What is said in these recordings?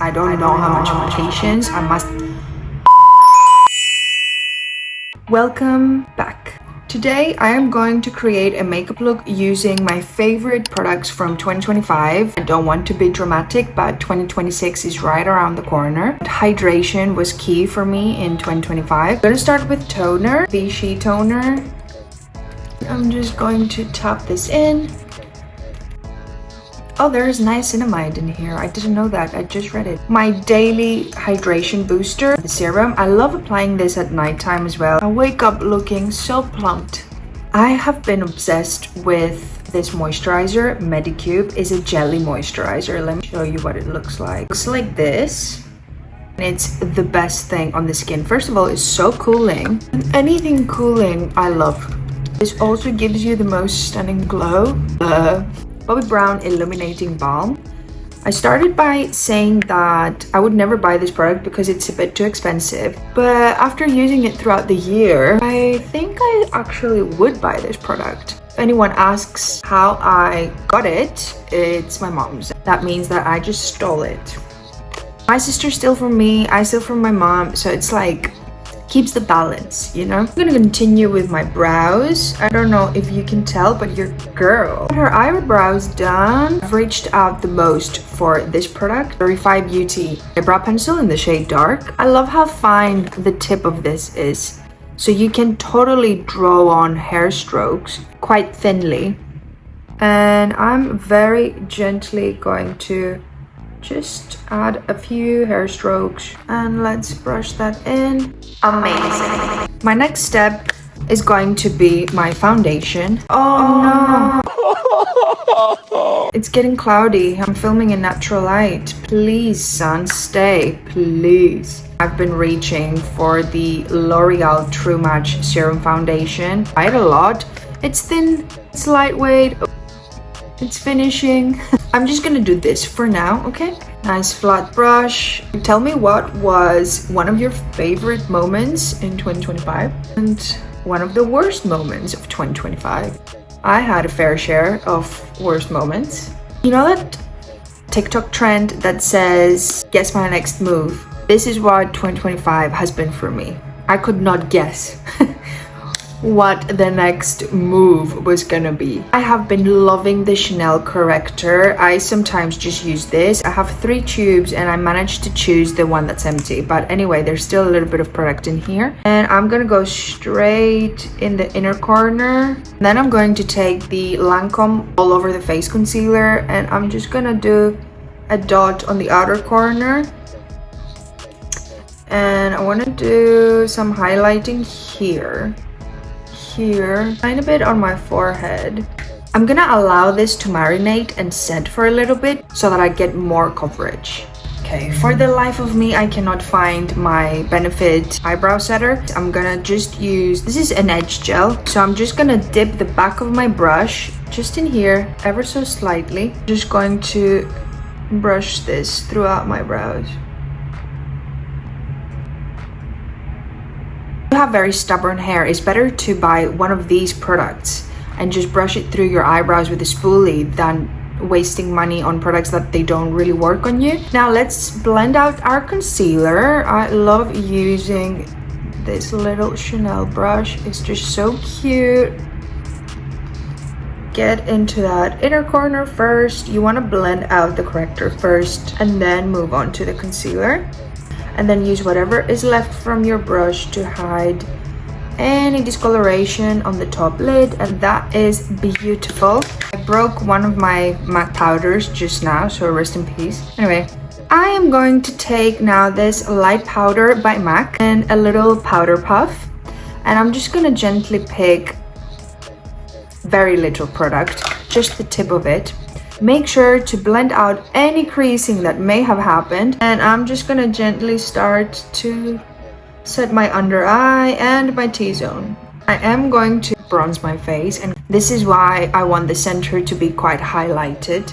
I don't know how much patience I must. Welcome back. Today I am going to create a makeup look using my favorite products from 2025. I don't want to be dramatic, but 2026 is right around the corner. Hydration was key for me in 2025. I'm gonna start with toner, VICHY toner. I'm just going to tap this in. Oh, there's niacinamide in here. I didn't know that. I just read it. My daily hydration booster, the serum. I love applying this at nighttime as well. I wake up looking so plumped. I have been obsessed with this moisturizer. Medicube is a jelly moisturizer. Let me show you what it looks like. It looks like this. And it's the best thing on the skin. First of all, it's so cooling. And anything cooling, I love. This also gives you the most stunning glow. Bobbi Brown Illuminating Balm. I started by saying that I would never buy this product because it's a bit too expensive, but after using it throughout the year, I think I actually would buy this product. If anyone asks how I got it, it's my mom's. That means that I just stole it. My sister stole from me, I steal from my mom, so it's like keeps the balance, you know. I'm gonna continue with my brows. I don't know if you can tell, but your girl got her eyebrows done. I've reached out the most for this product, the VICHY Beauty eyebrow pencil in the shade dark. I love how fine the tip of this is, so you can totally draw on hair strokes quite thinly. And I'm very gently going to just add a few hair strokes and let's brush that in. Amazing. My next step is going to be my foundation. Oh no. It's getting cloudy. I'm filming in natural light. Please, sun, stay, please. I've been reaching for the L'Oreal True Match Serum Foundation quite a lot. It's thin, it's lightweight, it's finishing. I'm just gonna do this for now, okay? Nice flat brush. Tell me what was one of your favorite moments in 2025 and one of the worst moments of 2025. I had a fair share of worst moments. You know that TikTok trend that says, guess my next move? This is what 2025 has been for me. I could not guess what the next move was gonna be. I have been loving the Chanel corrector. I sometimes just use this. I have 3 tubes and I managed to choose the one that's empty, but anyway, there's still a little bit of product in here, and I'm gonna go straight in the inner corner. Then I'm going to take the Lancome all over the face concealer and I'm just gonna do a dot on the outer corner, and I want to do some highlighting here, tiny bit on my forehead. I'm gonna allow this to marinate and set for a little bit so that I get more coverage. Okay, for the life of me, I cannot find my Benefit eyebrow setter. I'm gonna just use, this is an edge gel, so I'm just gonna dip the back of my brush just in here, ever so slightly. Just going to brush this throughout my brows. If you have very stubborn hair, it's better to buy one of these products and just brush it through your eyebrows with a spoolie than wasting money on products that they don't really work on you. Now let's blend out our concealer. I love using this little Chanel brush. It's just so cute. Get into that inner corner first. You want to blend out the corrector first and then move on to the concealer. And then use whatever is left from your brush to hide any discoloration on the top lid, and that is beautiful. I broke one of my MAC powders just now, so rest in peace. Anyway, I am going to take now this light powder by MAC and a little powder puff, and I'm just gonna gently pick very little product, just the tip of it. Make sure to blend out any creasing that may have happened, and I'm just gonna gently start to set my under eye and my T-zone. I am going to bronze my face, and this is why I want the center to be quite highlighted.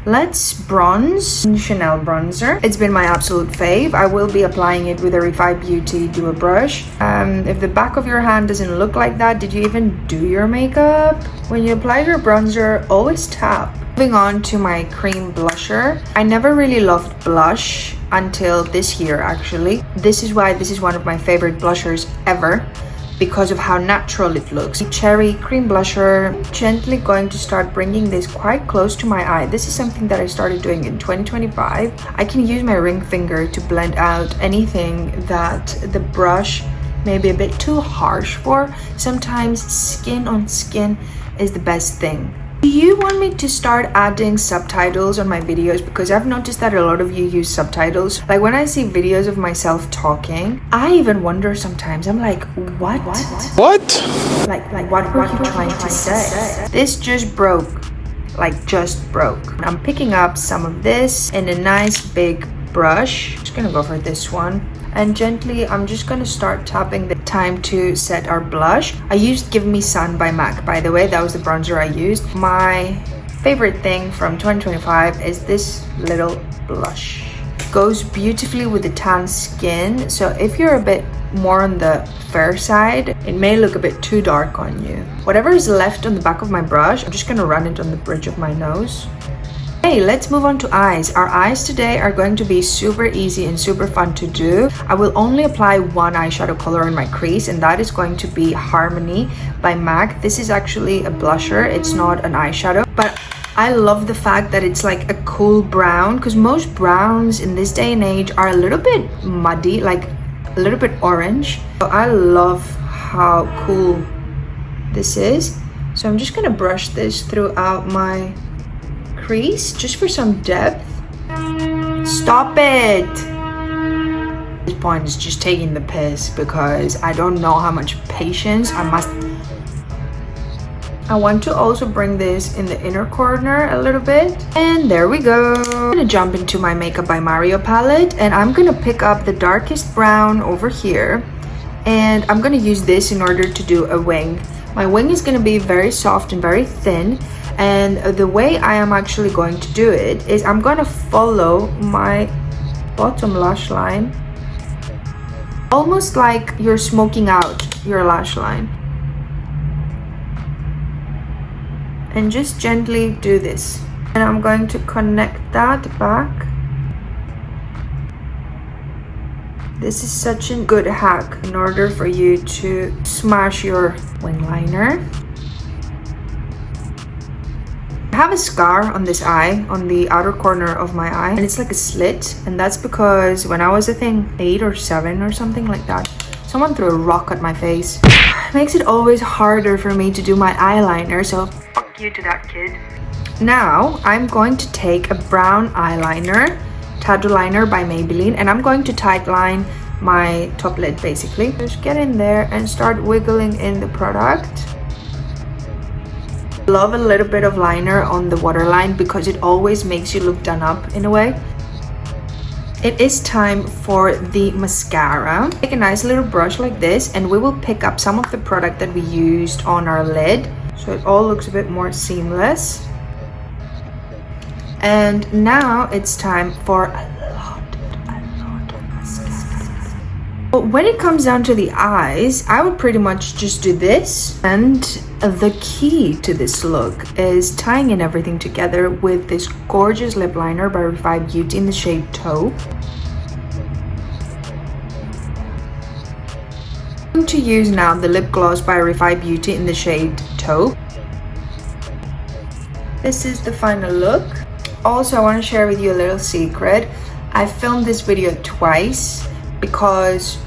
Let's bronze Chanel bronzer. It's been my absolute fave. I will be applying it with a VICHY Beauty Duo brush. If the back of your hand doesn't look like that, did you even do your makeup? When you apply your bronzer, always tap. Moving on to my cream blusher. I never really loved blush until this year actually. This is why this is one of my favorite blushers ever, because of how natural it looks. Cherry cream blusher. Gently going to start bringing this quite close to my eye. This is something that I started doing in 2025. I can use my ring finger to blend out anything that the brush may be a bit too harsh for. Sometimes skin on skin is the best thing. Do you want me to start adding subtitles on my videos? Because I've noticed that a lot of you use subtitles. Like when I see videos of myself talking, I even wonder sometimes, I'm like, what? Like what were you trying to say? This just broke. Like just broke. I'm picking up some of this in a nice big brush. Just gonna go for this one. And gently, I'm just gonna start tapping the time to set our blush. I used Give Me Sun by MAC, by the way. That was the bronzer I used. My favorite thing from 2025 is this little blush. It goes beautifully with the tan skin. So if you're a bit more on the fair side, it may look a bit too dark on you. Whatever is left on the back of my brush, I'm just gonna run it on the bridge of my nose. Hey, let's move on to eyes. Our eyes today are going to be super easy and super fun to do. I will only apply one eyeshadow color in my crease, and that is going to be Harmony by MAC. This is actually a blusher. It's not an eyeshadow, but I love the fact that it's like a cool brown, because most browns in this day and age are a little bit muddy, like a little bit orange. So I love how cool this is. So I'm just gonna brush this throughout my crease just for some depth. Stop it! This point is just taking the piss because I don't know how much patience I must. I want to also bring this in the inner corner a little bit, and there we go. I'm gonna jump into my Makeup by Mario palette, and I'm gonna pick up the darkest brown over here, and I'm gonna use this in order to do a wing. My wing is gonna be very soft and very thin. And the way I am actually going to do it is I'm going to follow my bottom lash line, almost like you're smoking out your lash line, and just gently do this. And I'm going to connect that back. This is such a good hack in order for you to smash your wing liner. I have a scar on this eye, on the outer corner of my eye, and it's like a slit, and that's because when I was, I think, 8 or 7 or something like that, someone threw a rock at my face. It makes it always harder for me to do my eyeliner, so fuck you to that kid. Now I'm going to take a brown eyeliner, Tattoo Liner by Maybelline, and I'm going to tight line my top lid basically. Just get in there and start wiggling in the product. Love a little bit of liner on the waterline because it always makes you look done up in a way. It is time for the mascara. Take a nice little brush like this, and we will pick up some of the product that we used on our lid, so it all looks a bit more seamless. And now it's time for a lot of mascara. But when it comes down to the eyes, I would pretty much just do this, and the key to this look is tying in everything together with this gorgeous lip liner by Revive Beauty in the shade Taupe. I'm going to use now the lip gloss by Revive Beauty in the shade Taupe. This is the final look. Also, I want to share with you a little secret. I filmed this video twice because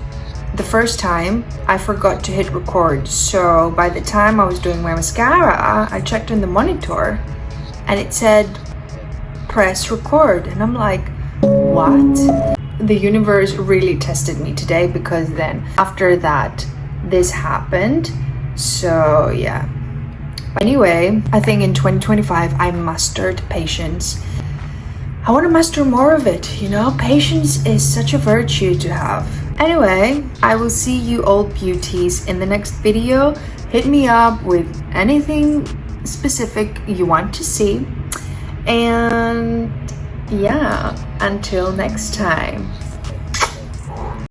the first time I forgot to hit record, so by the time I was doing my mascara, I checked on the monitor and it said press record, and I'm like, what? The universe really tested me today, because then after that this happened. So yeah, but anyway, I think in 2025 I mastered patience. I want to master more of it, you know? Patience is such a virtue to have. Anyway, I will see you all beauties in the next video. Hit me up with anything specific you want to see. And yeah, until next time.